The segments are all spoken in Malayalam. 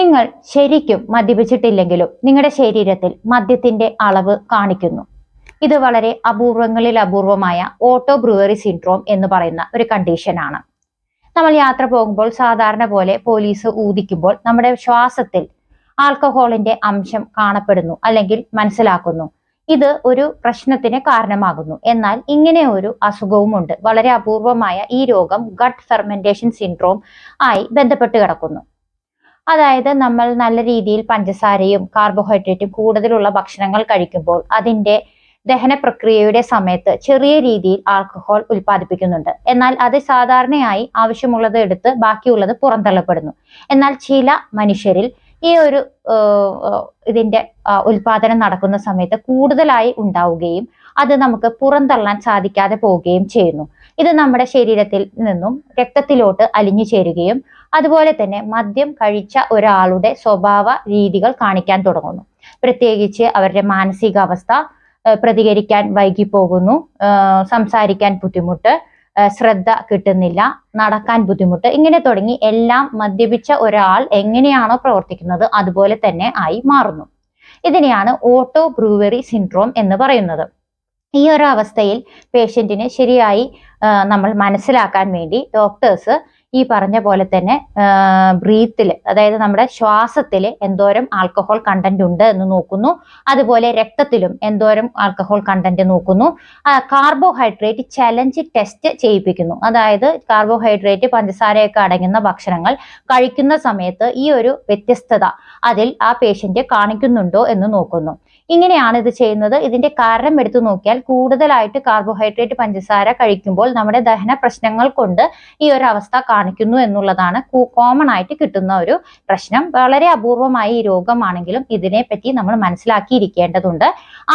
നിങ്ങൾ ശരിക്കും മദ്യപിച്ചിട്ടില്ലെങ്കിലും നിങ്ങളുടെ ശരീരത്തിൽ മദ്യത്തിന്റെ അളവ് കാണിക്കുന്നു. ഇത് വളരെ അപൂർവങ്ങളിൽ അപൂർവമായ ഓട്ടോ ബ്രൂവറി സിൻഡ്രോം എന്ന് പറയുന്ന ഒരു കണ്ടീഷനാണ്. നമ്മൾ യാത്ര പോകുമ്പോൾ സാധാരണ പോലെ പോലീസ് ഊതിക്കുമ്പോൾ നമ്മുടെ ശ്വാസത്തിൽ ആൽക്കഹോളിന്റെ അംശം കാണപ്പെടുന്നു അല്ലെങ്കിൽ മനസ്സിലാക്കുന്നു. ഇത് ഒരു പ്രശ്നത്തിന് കാരണമാകുന്നു. എന്നാൽ ഇങ്ങനെ ഒരു അസുഖവുമുണ്ട്. വളരെ അപൂർവമായ ഈ രോഗം ഗട്ട് ഫെർമെന്റേഷൻ സിൻഡ്രോം ആയി ബന്ധപ്പെട്ട് കിടക്കുന്നു. അതായത് നമ്മൾ നല്ല രീതിയിൽ പഞ്ചസാരയും കാർബോഹൈഡ്രേറ്റും കൂടുതലുള്ള ഭക്ഷണങ്ങൾ കഴിക്കുമ്പോൾ അതിന്റെ ദഹന പ്രക്രിയയുടെ സമയത്ത് ചെറിയ രീതിയിൽ ആൽക്കഹോൾ ഉൽപ്പാദിപ്പിക്കുന്നുണ്ട്. എന്നാൽ അത് സാധാരണയായി ആവശ്യമുള്ളത് എടുത്ത് ബാക്കിയുള്ളത് പുറന്തള്ളപ്പെടുന്നു. എന്നാൽ ചില മനുഷ്യരിൽ ഈ ഒരു ഇതിന്റെ ഉൽപാദനം നടക്കുന്ന സമയത്ത് കൂടുതലായി ഉണ്ടാവുകയും അത് നമുക്ക് പുറന്തള്ളാൻ സാധിക്കാതെ പോവുകയും ചെയ്യുന്നു. ഇത് നമ്മുടെ ശരീരത്തിൽ നിന്നും രക്തത്തിലോട്ട് അലിഞ്ഞു ചേരുകയും അതുപോലെ തന്നെ മദ്യം കഴിച്ച ഒരാളുടെ സ്വഭാവ രീതികൾ കാണിക്കാൻ തുടങ്ങുന്നു. പ്രത്യേകിച്ച് അവരുടെ മാനസികാവസ്ഥ, പ്രതികരിക്കാൻ വൈകിപ്പോകുന്നു, സംസാരിക്കാൻ ബുദ്ധിമുട്ട്, ശ്രദ്ധ കിട്ടുന്നില്ല, നടക്കാൻ ബുദ്ധിമുട്ട്, ഇങ്ങനെ തുടങ്ങി എല്ലാം മദ്യപിച്ച ഒരാൾ എങ്ങനെയാണോ പ്രവർത്തിക്കുന്നത് അതുപോലെ തന്നെ ആയി മാറുന്നു. ഇതിനെയാണ് ഓട്ടോ ബ്രൂവറി സിൻഡ്രോം എന്ന് പറയുന്നത്. ഈ ഒരു അവസ്ഥയിൽ പേഷ്യന്റിനെ ശരിയായി നമ്മൾ മനസ്സിലാക്കാൻ വേണ്ടി ഡോക്ടേഴ്സ് ഈ പറഞ്ഞ പോലെ തന്നെ ബ്രീത്തിൽ, അതായത് നമ്മുടെ ശ്വാസത്തിൽ എന്തോരം ആൽക്കഹോൾ കണ്ടന്റ് ഉണ്ട് എന്ന് നോക്കുന്നു. അതുപോലെ രക്തത്തിലും എന്തോരം ആൽക്കഹോൾ കണ്ടന്റ് നോക്കുന്നു. കാർബോഹൈഡ്രേറ്റ് ചലഞ്ച് ടെസ്റ്റ് ചെയ്യിപ്പിക്കുന്നു. അതായത് കാർബോഹൈഡ്രേറ്റ്, പഞ്ചസാരയൊക്കെ അടങ്ങുന്ന ഭക്ഷണങ്ങൾ കഴിക്കുന്ന സമയത്ത് ഈ ഒരു വ്യത്യസ്തത അതിൽ ആ പേഷ്യന്റ് കാണിക്കുന്നുണ്ടോ എന്ന് നോക്കുന്നു. ഇങ്ങനെയാണ് ഇത് ചെയ്യുന്നത്. ഇതിന്റെ കാരണം എടുത്തു നോക്കിയാൽ കൂടുതലായിട്ട് കാർബോഹൈഡ്രേറ്റ്, പഞ്ചസാര കഴിക്കുമ്പോൾ നമ്മുടെ ദഹന പ്രശ്നങ്ങൾ കൊണ്ട് ഈ ഒരു അവസ്ഥ കാണിക്കുന്നു എന്നുള്ളതാണ് കോമൺ ആയിട്ട് കിട്ടുന്ന ഒരു പ്രശ്നം. വളരെ അപൂർവമായ ഈ രോഗമാണെങ്കിലും ഇതിനെപ്പറ്റി നമ്മൾ മനസ്സിലാക്കിയിരിക്കേണ്ടതുണ്ട്.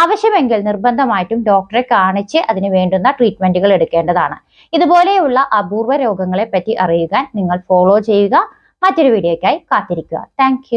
ആവശ്യമെങ്കിൽ നിർബന്ധമായിട്ടും ഡോക്ടറെ കാണിച്ച് അതിന് വേണ്ടുന്ന ട്രീറ്റ്മെന്റുകൾ എടുക്കേണ്ടതാണ്. ഇതുപോലെയുള്ള അപൂർവ രോഗങ്ങളെ പറ്റി അറിയുവാൻ നിങ്ങൾ ഫോളോ ചെയ്യുക. മറ്റൊരു വീഡിയോയ്ക്കായി കാത്തിരിക്കുക. താങ്ക്